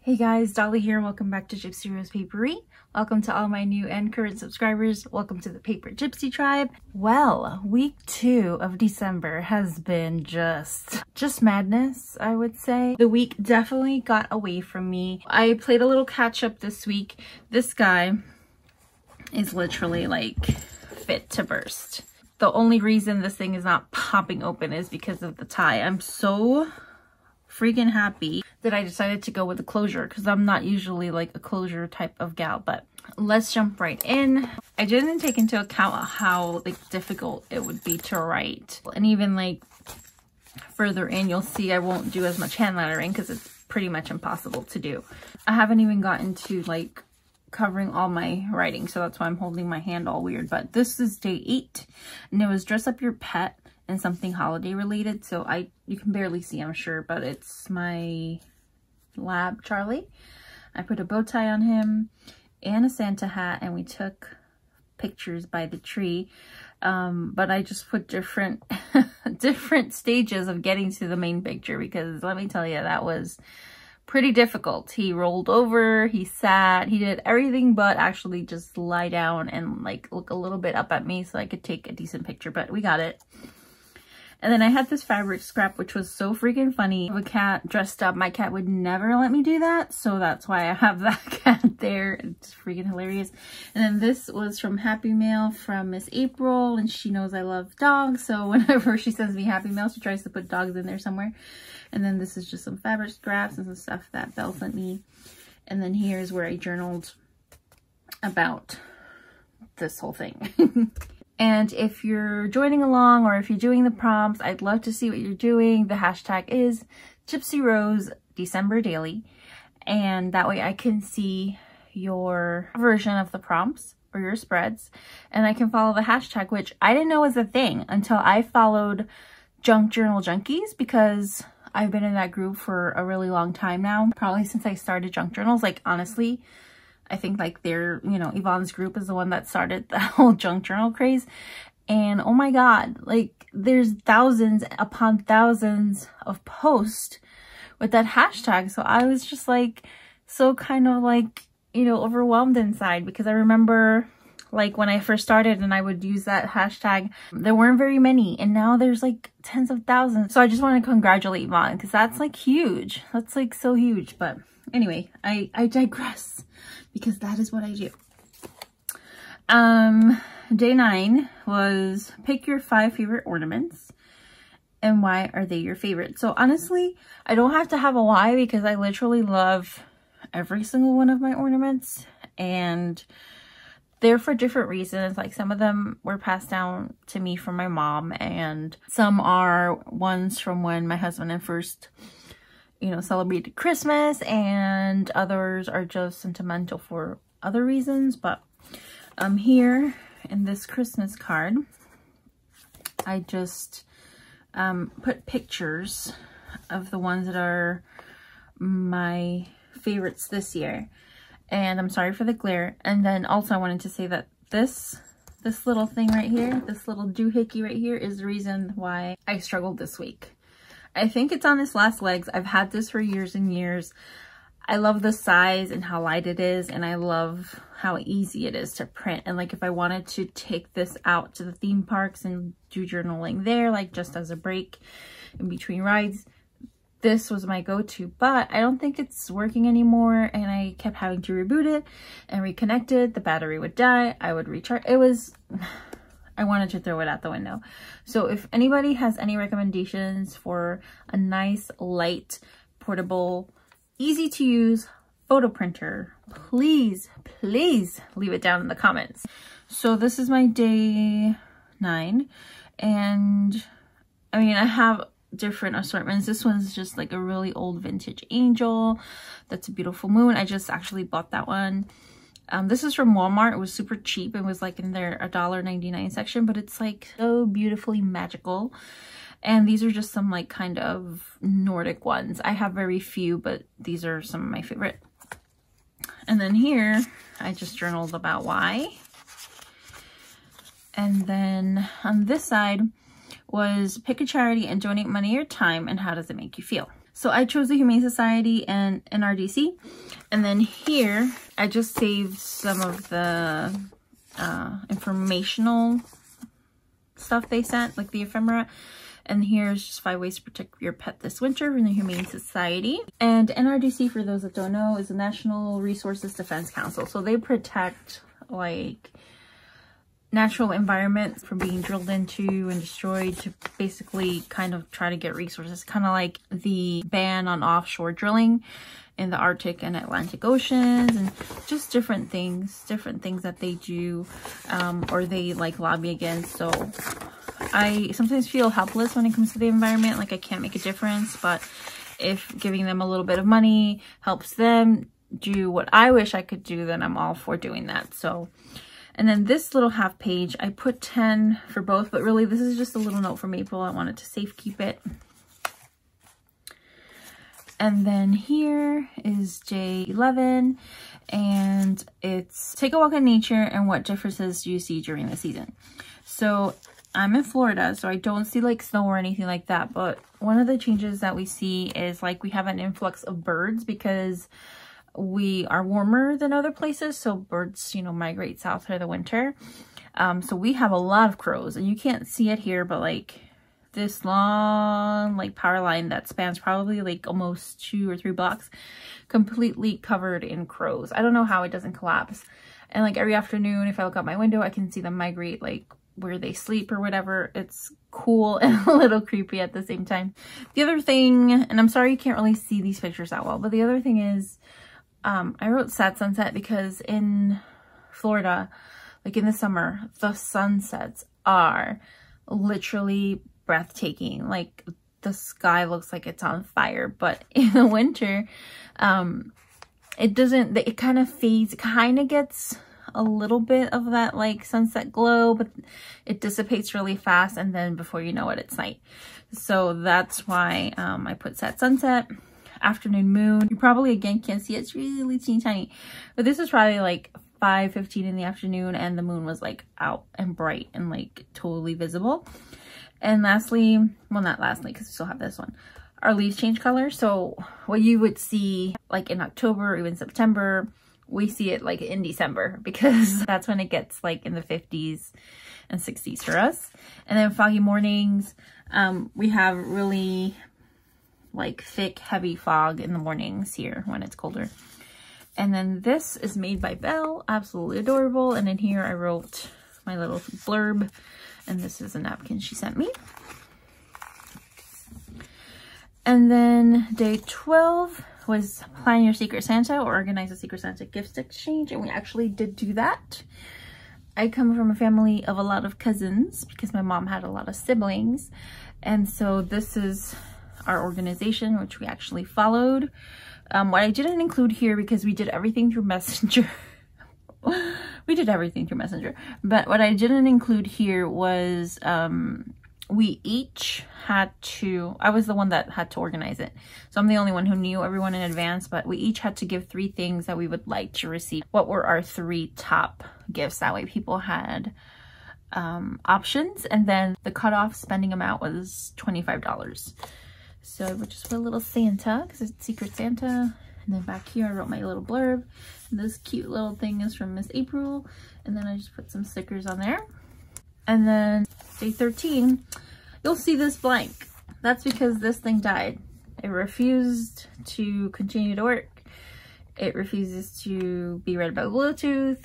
Hey guys, Dolly here. Welcome back to Gypsy Rose Papery. Welcome to all my new and current subscribers. Welcome to the Paper Gypsy tribe. Well, week 2 of December has been just madness, I would say. The week definitely got away from me. I played a little catch up this week. This guy is literally like fit to burst. The only reason this thing is not popping open is because of the tie. I'm so freaking happy that I decided to go with the closure because I'm not usually like a closure type of gal, but let's jump right in. I didn't take into account how like difficult it would be to write, and even like further in you'll see I won't do as much hand lettering because it's pretty much impossible to do. I haven't even gotten to like covering all my writing, so that's why I'm holding my hand all weird. But this is day 8 and it was dress up your pet and something holiday related, so you can barely see, I'm sure, but it's my lab Charlie. I put a bow tie on him and a Santa hat, and we took pictures by the tree, but I just put different different stages of getting to the main picture because let me tell you, that was pretty difficult. He rolled over, he sat, he did everything but actually just lie down and like look a little bit up at me so I could take a decent picture, but we got it. And then I had this fabric scrap, which was so freaking funny. A cat dressed up. My cat would never let me do that, so that's why I have that cat there. It's freaking hilarious. And then this was from Happy Mail from Miss April, and she knows I love dogs, so whenever she sends me Happy Mail, she tries to put dogs in there somewhere. And then this is just some fabric scraps and some stuff that Belle sent me. And then here's where I journaled about this whole thing. And if you're joining along or if you're doing the prompts, I'd love to see what you're doing. The hashtag is Gypsy Rose December Daily. And that way I can see your version of the prompts or your spreads. And I can follow the hashtag, which I didn't know was a thing until I followed Junk Journal Junkies, because I've been in that group for a really long time now. Probably since I started junk journals. Like, honestly, I think like they're, you know, Yvonne's group is the one that started the whole junk journal craze. And oh my God, like there's thousands upon thousands of posts with that hashtag. So I was just like, so kind of like, you know, overwhelmed inside, because I remember like when I first started and I would use that hashtag, there weren't very many, and now there's like tens of thousands. So I just want to congratulate Yvonne, because that's like huge. That's like so huge. But anyway, I digress, because that is what I do. Day 9 was pick your 5 favorite ornaments and why are they your favorite. So honestly, I don't have to have a why, because I literally love every single one of my ornaments, and they're for different reasons. Like some of them were passed down to me from my mom, and some are ones from when my husband and first, you know, celebrated Christmas, and others are just sentimental for other reasons. But here in this Christmas card, I just put pictures of the ones that are my favorites this year. And I'm sorry for the glare. And then also I wanted to say that this little thing right here, this little doohickey right here, is the reason why I struggled this week. I think it's on its last legs. I've had this for years and years. I love the size and how light it is, and I love how easy it is to print. And like if I wanted to take this out to the theme parks and do journaling there, like just as a break in between rides, this was my go-to. But I don't think it's working anymore, and I kept having to reboot it and reconnect it. The battery would die. I would recharge. It was... I wanted to throw it out the window. So if anybody has any recommendations for a nice, light, portable, easy to use photo printer, please leave it down in the comments. So this is my day 9, and I mean, I have different assortments. This one's just like a really old vintage angel. That's a beautiful moon. I just actually bought that one. This is from Walmart. It was super cheap. It was like in their $1.99 section, but it's like so beautifully magical. And these are just some like kind of Nordic ones. I have very few, but these are some of my favorite. And then here, I just journaled about why. And then on this side was pick a charity and donate money or time, and how does it make you feel? So I chose the Humane Society and NRDC. And then here, I just saved some of the informational stuff they sent, like the ephemera. And here's just 5 ways to protect your pet this winter from the Humane Society. And NRDC, for those that don't know, is the National Resources Defense Council. So they protect like natural environments from being drilled into and destroyed to basically kind of try to get resources. Kind of like the ban on offshore drilling in the Arctic and Atlantic Oceans, and just different things that they do or they like lobby against. So I sometimes feel helpless when it comes to the environment, like I can't make a difference, but if giving them a little bit of money helps them do what I wish I could do, then I'm all for doing that. So, and then this little half page, I put 10 for both, but really this is just a little note from April. I wanted to safekeep it. And then here is day 11, and it's take a walk in nature and what differences do you see during the season. So I'm in Florida, so I don't see like snow or anything like that, but one of the changes that we see is like we have an influx of birds because we are warmer than other places, so birds, you know, migrate south for the winter. So we have a lot of crows, and you can't see it here, but like this long like power line that spans probably like almost 2 or 3 blocks, completely covered in crows. I don't know how it doesn't collapse. And like every afternoon, if I look out my window, I can see them migrate like where they sleep or whatever. It's cool and a little creepy at the same time. The other thing, and I'm sorry you can't really see these pictures that well, but the other thing is I wrote sad sunset because in Florida, like in the summer, the sunsets are literally breathtaking. Like the sky looks like it's on fire, but in the winter, it doesn't, it kind of fades, kind of gets a little bit of that like sunset glow, but it dissipates really fast, and then before you know it, it's night. So that's why I put sad sunset. Afternoon moon, you probably again can't see it, it's really teeny tiny, but this is probably like 5:15 in the afternoon, and the moon was like out and bright and like totally visible. And lastly, well, not lastly because we still have this one, our leaves change color. So what you would see like in October or even September, we see it like in December, because that's when it gets like in the 50s and 60s for us. And then foggy mornings, we have really like thick, heavy fog in the mornings here when it's colder. And then this is made by Belle, absolutely adorable. And in here I wrote my little blurb, and this is a napkin she sent me. And then day 12 was plan your Secret Santa or organize a Secret Santa gift exchange, and we actually did do that. I come from a family of a lot of cousins because my mom had a lot of siblings, and so this is our organization, which we actually followed. What I didn't include here, because we did everything through Messenger. We did everything through Messenger, but what I didn't include here was we each had to, I was the one that had to organize it, so I'm the only one who knew everyone in advance, but we each had to give 3 things that we would like to receive. What were our 3 top gifts? That way people had options, and then the cutoff spending amount was $25. So I would just put a little Santa because it's Secret Santa. And then back here I wrote my little blurb. And this cute little thing is from Miss April. And then I just put some stickers on there. And then day 13, you'll see this blank. That's because this thing died. It refused to continue to work. It refuses to be read by Bluetooth.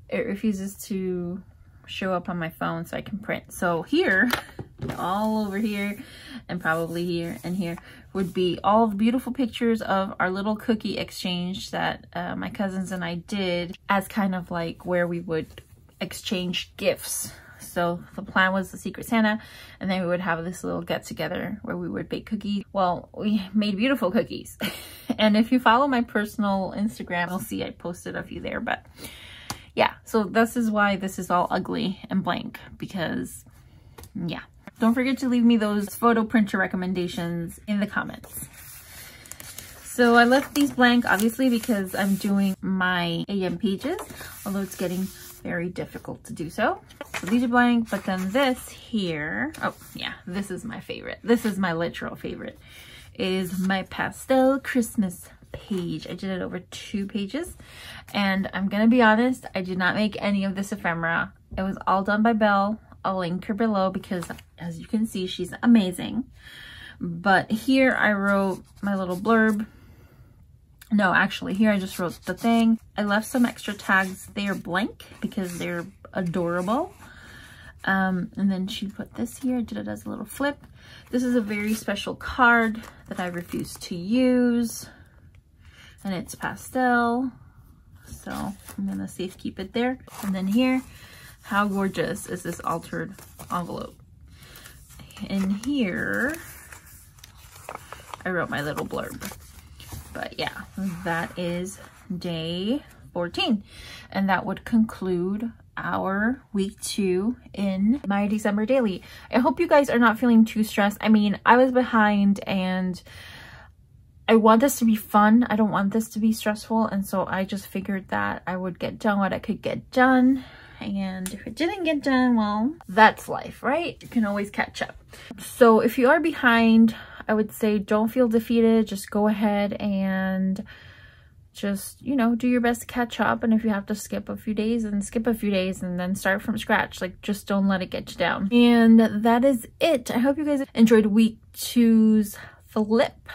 It refuses to show up on my phone so I can print. So here, all over here, and probably here and here, would be all the beautiful pictures of our little cookie exchange that my cousins and I did as kind of like where we would exchange gifts. So the plan was the Secret Santa, and then we would have this little get together where we would bake cookies. Well, we made beautiful cookies. And if you follow my personal Instagram, you'll see I posted a few there, but yeah, so this is why this is all ugly and blank, because yeah. Don't forget to leave me those photo printer recommendations in the comments. So I left these blank, obviously, because I'm doing my AM pages, although it's getting very difficult to do so. So these are blank, but then this here, oh yeah, this is my favorite. This is my literal favorite. is my Pastel Christmas page. I did it over 2 pages, and I'm gonna be honest, I did not make any of this ephemera. It was all done by Belle. I'll link her below because as you can see, she's amazing. But here I wrote my little blurb. No, actually here I just wrote the thing. I left some extra tags. They are blank because they're adorable. And then she put this here. I did it as a little flip. This is a very special card that I refuse to use. And it's pastel. So I'm gonna safe keep it there. And then here, how gorgeous is this altered envelope? In here, I wrote my little blurb. But yeah, that is day 14. And that would conclude our week 2 in my December daily. I hope you guys are not feeling too stressed. I mean, I was behind and I want this to be fun. I don't want this to be stressful. And so I just figured that I would get done what I could get done. And if it didn't get done, well, that's life, right? You can always catch up. So if you are behind, I would say don't feel defeated. Just go ahead and just, you know, do your best to catch up. And if you have to skip a few days, then skip a few days and then start from scratch. Like, just don't let it get you down. And that is it. I hope you guys enjoyed week 2's flip.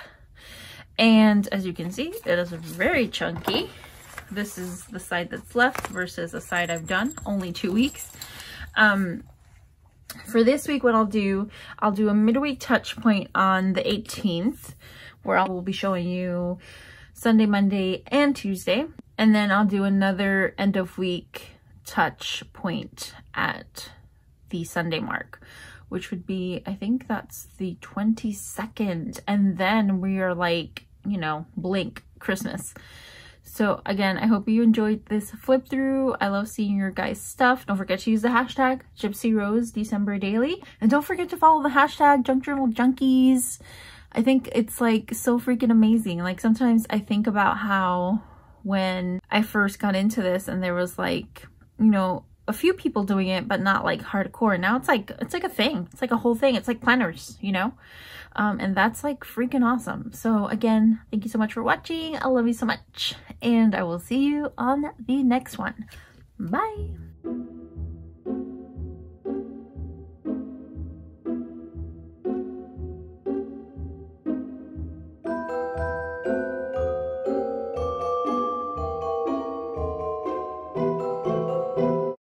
And as you can see, it is very chunky. This is the side that's left versus the side I've done, only 2 weeks. For this week, what I'll do a midweek touch point on the 18th, where I will be showing you Sunday, Monday, and Tuesday. And then I'll do another end of week touch point at the Sunday mark, which would be, I think that's the 22nd. And then we are like, you know, blink, Christmas. So again, I hope you enjoyed this flip through. I love seeing your guys' stuff. Don't forget to use the hashtag Gypsy Rose December Daily. And don't forget to follow the hashtag Junk Journal Junkies. I think it's like so freaking amazing. Like, sometimes I think about how when I first got into this and there was like, you know, a few people doing it, but not like hardcore. Now it's like a thing. It's like a whole thing. It's like planners, you know? And that's like freaking awesome. So again, thank you so much for watching. I love you so much. And I will see you on the next one. Bye.